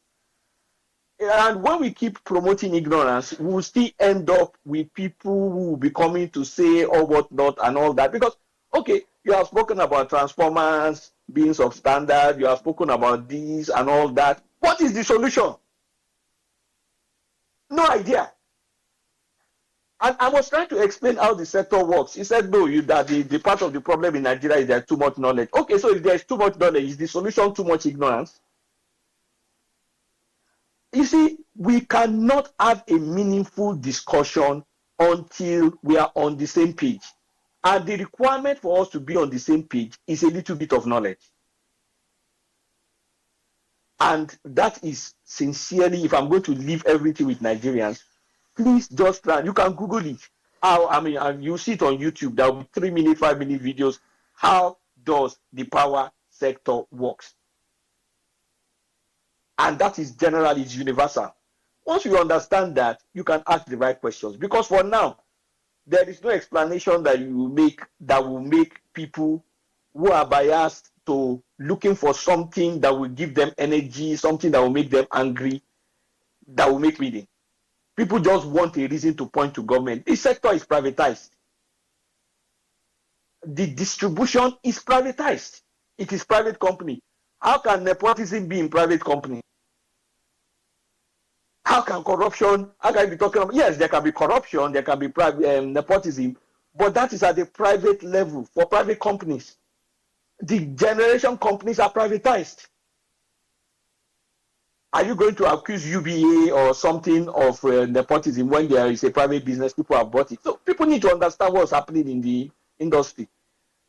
And when we keep promoting ignorance, we will still end up with people who will be coming to say or whatnot and all that. Because, okay, you have spoken about transformers being substandard, you have spoken about this and all that. What is the solution? No idea. And I was trying to explain how the sector works. He said, no, that the part of the problem in Nigeria is there's too much knowledge. Okay, so if there's too much knowledge, is the solution too much ignorance? You see, we cannot have a meaningful discussion until we are on the same page. And the requirement for us to be on the same page is a little bit of knowledge. And that is sincerely, if I'm going to leave everything with Nigerians, please just try. You can Google it. You see it on YouTube. There will be 3-minute, 5-minute videos. How does the power sector works? And that is general, it's universal. Once you understand that, you can ask the right questions. Because for now, there is no explanation that you will make that will make people who are biased to looking for something that will give them energy, something that will make them angry, that will make reading. People just want a reason to point to government. The sector is privatized. The distribution is privatized. It is private company. How can nepotism be in private company? How can corruption, how can you be talking about, yes, there can be corruption, there can be nepotism, but that is at the private level for private companies. The generation companies are privatized. Are you going to accuse UBA or something of nepotism when there is a private business, people have bought it? So people need to understand what's happening in the industry.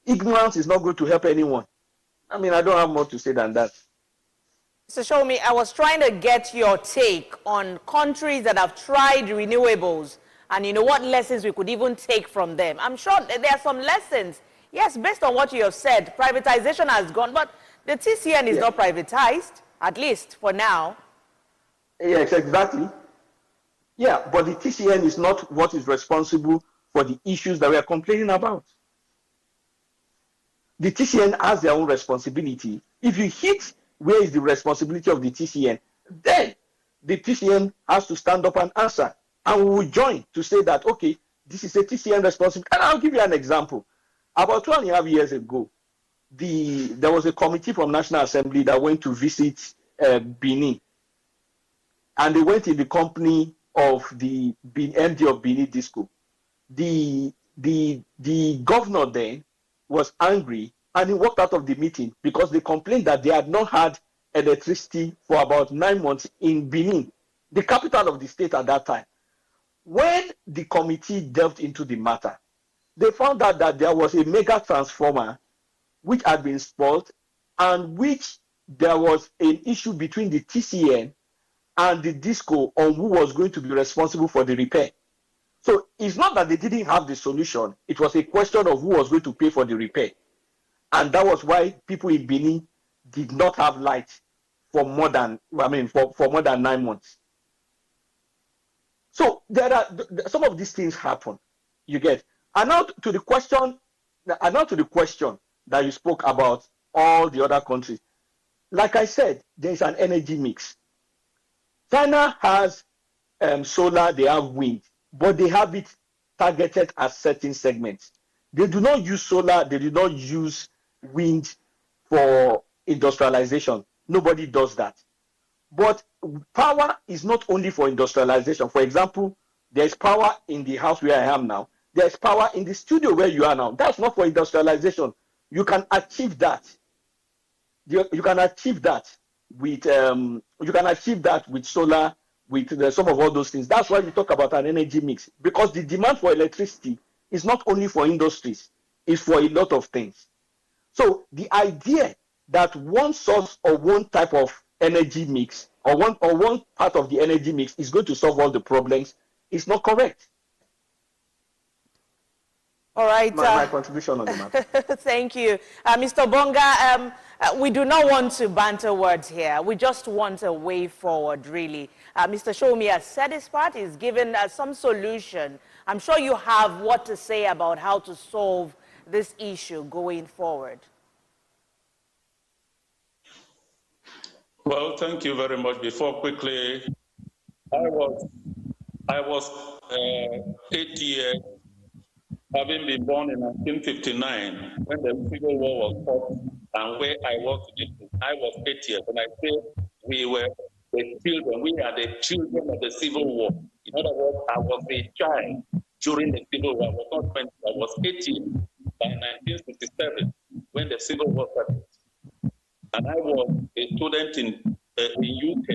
Ignorance is not going to help anyone. I mean, I don't have more to say than that. So Shomi, I was trying to get your take on countries that have tried renewables and, you know, what lessons we could even take from them. I'm sure there are some lessons. Yes, based on what you have said, privatization has gone, but the TCN is not privatized, at least for now. Yes, exactly. Yeah, but the TCN is not what is responsible for the issues that we are complaining about. the TCN has their own responsibility. If you hit where is the responsibility of the TCN, then the TCN has to stand up and answer. And we will join to say that, okay, this is a TCN responsibility. And I'll give you an example. About 2.5 years ago, there was a committee from National Assembly that went to visit Benin. And they went in the company of the MD of Benin Disco. The governor then was angry and he walked out of the meeting because they complained that they had not had electricity for about 9 months in Benin, the capital of the state at that time. When the committee delved into the matter, they found out that there was a mega transformer which had been spoiled and which there was an issue between the TCN and the Disco on who was going to be responsible for the repair. So it's not that they didn't have the solution. It was a question of who was going to pay for the repair. And that was why people in Benin did not have light for more than, for more than 9 months. So there are some of these things happen, you get. And now to the question that you spoke about all the other countries. Like I said, there is an energy mix. China has solar, they have wind, but they have it targeted at certain segments. They do not use solar, they do not use wind for industrialization. Nobody does that. But power is not only for industrialization. For example, there's power in the house where I am now. There's power in the studio where you are now. That's not for industrialization. You can achieve that. You can achieve that with solar, with some of all those things. That's why we talk about an energy mix, because the demand for electricity is not only for industries, it's for a lot of things. So the idea that one source or one type of energy mix or one part of the energy mix is going to solve all the problems is not correct. All right. My contribution on the matter. Thank you. Mr. Bonga, we do not want to banter words here. We just want a way forward, really. Mr. Shomi has said his part. He's given some solution. I'm sure you have what to say about how to solve this issue going forward. Well, thank you very much. Before quickly, I was 8 years, having been born in 1959, when the Civil War was fought, and where I was 8 years. And I say we were the children, we are the children of the Civil War. In other words, I was a child during the Civil War. I was not 20, I was 18 by 1967 when the Civil War started. And I was a student in UK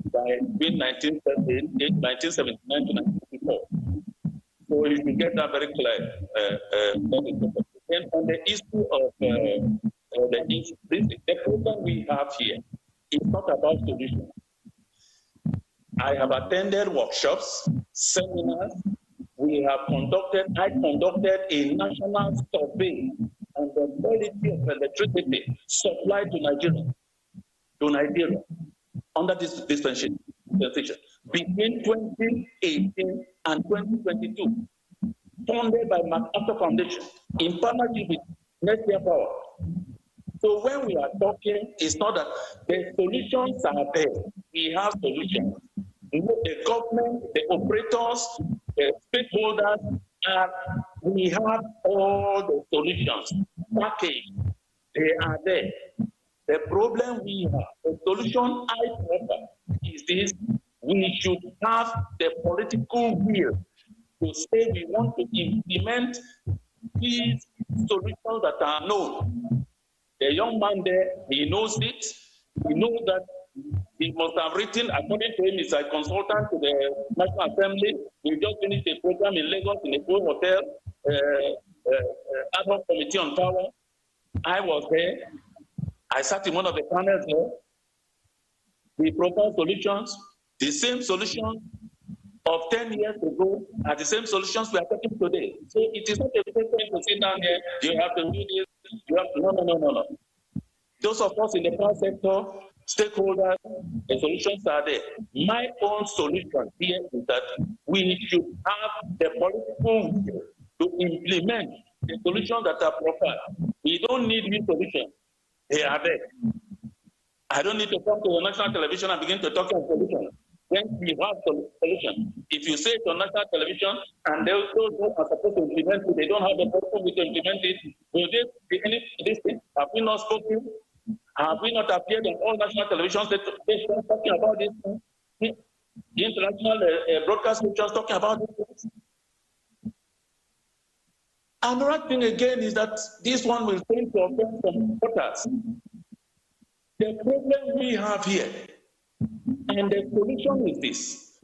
between 1979 to 1964. So you can get that very clear. And on the issue of the problem we have here is not about solutions. I have attended workshops, seminars. I conducted a national survey on the quality of electricity supplied to Nigeria under this dispensation between 2018 and 2022, funded by MacArthur Foundation in partnership with Nestia Power. So when we are talking, it's not that the solutions are there. We have solutions. The government, the operators, the stakeholders, we have all the solutions packaged. They are there. The problem we have, the solution I offer is this: we should have the political will to say we want to implement these solutions that are known. The young man there, he knows it. He knows that he must have written, according to him, he's a consultant to the National Assembly. We just finished a program in Lagos in a good hotel, ad hoc committee on power. I was there. I sat in one of the panels there. We proposed solutions, the same solutions of 10 years ago are the same solutions we are talking today. So it is not a question to sit down here, you have to do this, you have to, no. Those of us in the power sector, stakeholders, the solutions are there. My own solution here is that we should have the political will to implement the solutions that are proposed. We We don't need new solutions. They are there. I don't need to come to the national television and begin to talk about solutions. When we have solutions, if you say it on national television and those who are supposed to implement it, they don't have the person to implement it, will they be any this thing? Have we not spoken? Have we not appeared on all national television stations talking about this thing? The international broadcast stations talking about this? Another thing again is that this one will tend to offend some voters. The problem we have here, and the solution is this.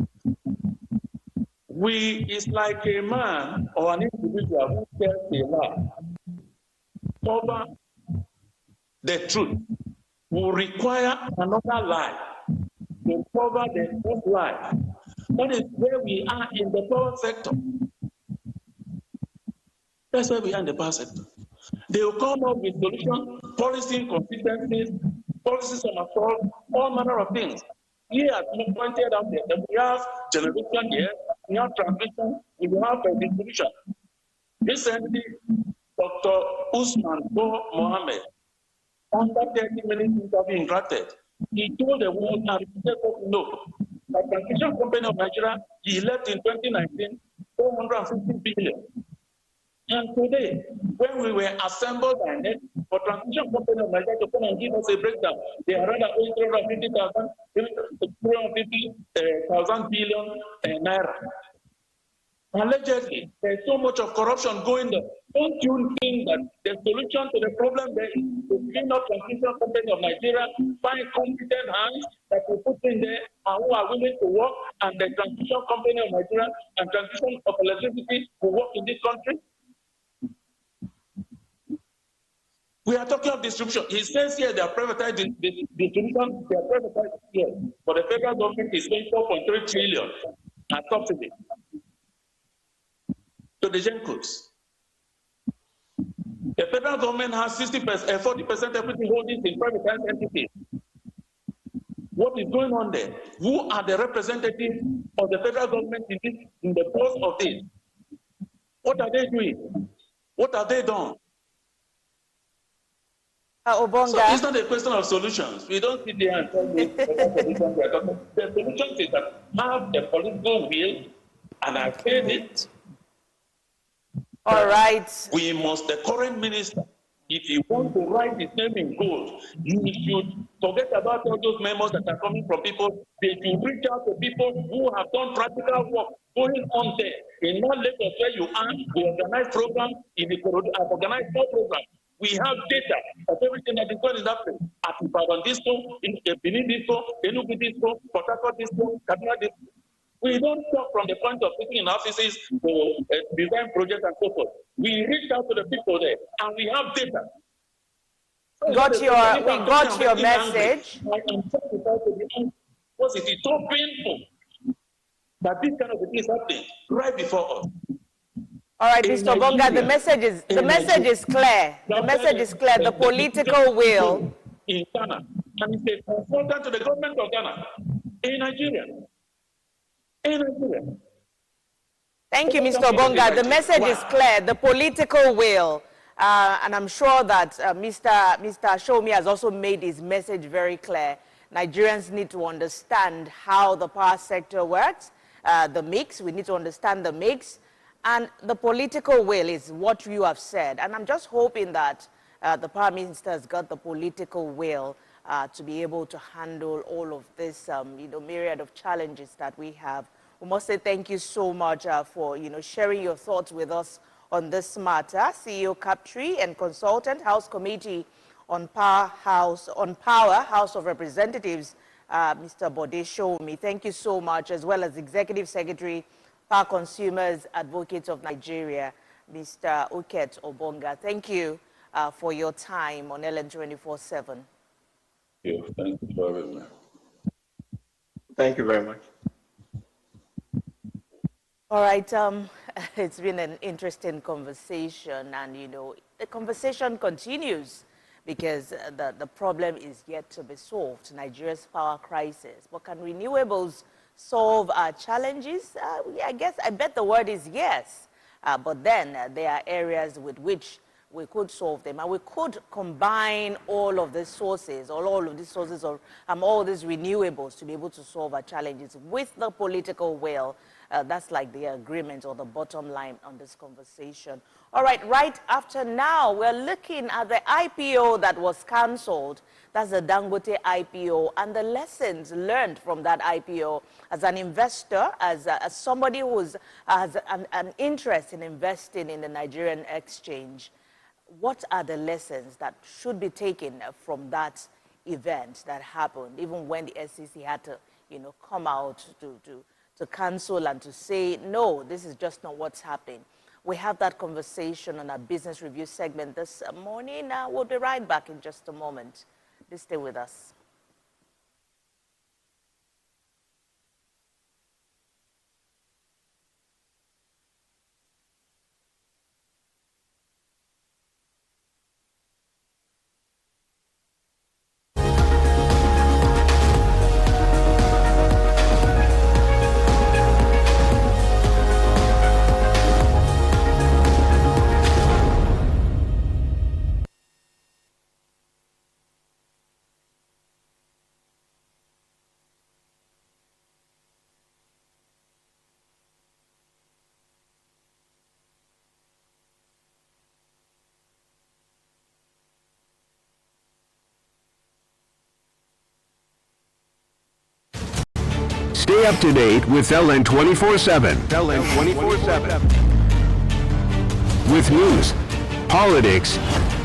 It's like a man or an individual who tells a lie, cover the truth, will require another lie to cover the first lie. That is where we are in the power sector. That's where we are in the power sector. They will come up with solutions, policy inconsistencies, policies on assault, all manner of things. Here, as you pointed out there, we have generation here, we have transmission, we have distribution. Recently, Dr. Usman Bo Mohammed, under 30 minutes interview in Granted, he told the world and repeated no. The Transmission Company of Nigeria, he left in 2019, 450 billion. And today, when we were assembled by NET for Transmission Company of Nigeria to come and give us a breakdown, they are rather 350,000 billion naira. Allegedly, there's so much of corruption going there. Don't you think that the solution to the problem there is to clean up Transmission Company of Nigeria, find competent hands that will put in there and who are willing to work, and the Transmission Company of Nigeria and transmission of electricity will work in this country? We are talking of distribution. He says here they are privatized distribution, they are privatized here. But the federal government is paying 4.3 trillion as subsidy to the GenCos. The federal government has 40% equity holdings in privatized entities. What is going on there? Who are the representatives of the federal government in the board of this? What are they doing? What have they done? Obonga. So it's not a question of solutions. We don't sit there and tell you what solutions we are talking. The solution is that have the political will, and I've said it. All right. We must, the current minister, if you want to write his name in gold, you should forget about all those memos that are coming from people. They should reach out to people who have done practical work going on there. In not Lagos where you are, we organize programs in the organized programs. We have data of everything that is going in that place. At Ibadan Disco, in Benin Disco, Enugu Disco, Port Harcourt Disco, Kaduna Disco. We don't talk from the point of sitting in offices to design projects and so forth. We reach out to the people there, and we have data. We got your message. I am satisfied to be angry because it is so painful that this kind of thing is happening right before us. All right, Mr. Bonga, the message is clear. The message is clear. The political will. In Ghana, and it's a consultant to the government of Ghana in Nigeria. Thank you, Mr. Bonga. The message is clear. The political will. And I'm sure that Mr. Shomi has also made his message very clear. Nigerians need to understand how the power sector works, the mix. We need to understand the mix. And the political will is what you have said. And I'm just hoping that the Prime Minister has got the political will to be able to handle all of this, myriad of challenges that we have. We must say thank you so much for, sharing your thoughts with us on this matter. CEO Captree and consultant House Committee on Power House of Representatives, Mr. Bode Shomi. Thank you so much, as well as Executive Secretary, Power Consumers Advocates of Nigeria, Mr. Uket Obonga. Thank you for your time on LN 24/7. Thank you very much. Thank you very much. All right, it's been an interesting conversation, and the conversation continues because the problem is yet to be solved, Nigeria's power crisis. But can renewables solve our challenges? I bet the word is yes. But then there are areas with which we could solve them, and we could combine all of these sources, or all of these sources of all these renewables to be able to solve our challenges with the political will. That's like the agreement or the bottom line on this conversation. All right, right after now, we're looking at the IPO that was cancelled. That's the Dangote IPO, and the lessons learned from that IPO as an investor, as somebody who has an interest in investing in the Nigerian exchange. What are the lessons that should be taken from that event that happened, even when the SEC had to, come out to cancel and to say, no, this is just not what's happening? We have that conversation on our Business Review segment this morning. We'll be right back in just a moment. Please stay with us. Stay up to date with LN 24/7. LN 24/7. With news, politics,